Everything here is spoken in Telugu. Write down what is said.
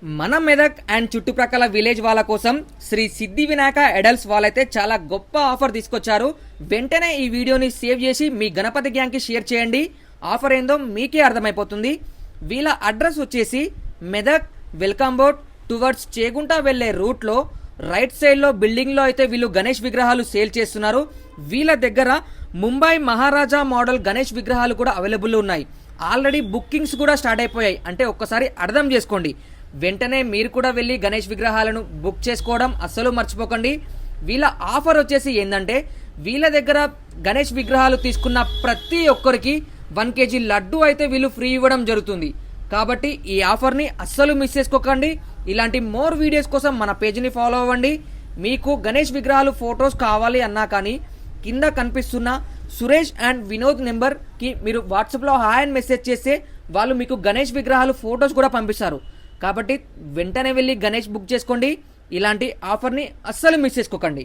మన మెదక్ అండ్ చుట్టుప్రక్కల విలేజ్ వాళ్ళ కోసం శ్రీ సిద్ధి వినాయక ఎడల్స్ వాళ్ళైతే చాలా గొప్ప ఆఫర్ తీసుకొచ్చారు. వెంటనే ఈ వీడియోని సేవ్ చేసి మీ గణపతి గ్యాంగ్కి షేర్ చేయండి. ఆఫర్ ఏందో మీకే అర్థమైపోతుంది. వీళ్ళ అడ్రస్ వచ్చేసి Medak welcome board towards Chegunta వెళ్లే రూట్లో రైట్ సైడ్లో బిల్డింగ్లో అయితే వీళ్ళు గణేష్ విగ్రహాలు సేల్ చేస్తున్నారు. వీళ్ళ దగ్గర ముంబై మహారాజా మోడల్ గణేష్ విగ్రహాలు కూడా అవైలబుల్ ఉన్నాయి. ఆల్రెడీ బుకింగ్స్ కూడా స్టార్ట్ అయిపోయాయి. అంటే ఒక్కసారి అర్థం చేసుకోండి. వెంటనే మీరు కూడా వెళ్ళి గణేష్ విగ్రహాలను బుక్ చేసుకోవడం అస్సలు మర్చిపోకండి. వీళ్ళ ఆఫర్ వచ్చేసి ఏంటంటే వీళ్ళ దగ్గర గణేష్ విగ్రహాలు తీసుకున్న ప్రతి ఒక్కరికి 1 kg లడ్డు అయితే వీళ్ళు ఫ్రీ ఇవ్వడం జరుగుతుంది. కాబట్టి ఈ ఆఫర్ని అస్సలు మిస్ చేసుకోకండి. ఇలాంటి మోర్ వీడియోస్ కోసం మన పేజ్ని ఫాలో అవ్వండి. మీకు గణేష్ విగ్రహాలు ఫొటోస్ కావాలి అన్నా కానీ కింద కనిపిస్తున్న సురేష్ అండ్ వినోద్ నెంబర్కి మీరు వాట్సాప్లో హాయ్ అని మెసేజ్ చేస్తే వాళ్ళు మీకు గణేష్ విగ్రహాలు ఫొటోస్ కూడా పంపిస్తారు. కాబట్టి వెంటనే వెళ్ళి గణేష్ బుక్ చేసుకోండి. ఇలాంటి ఆఫర్ని అస్సలు మిస్ చేసుకోకండి.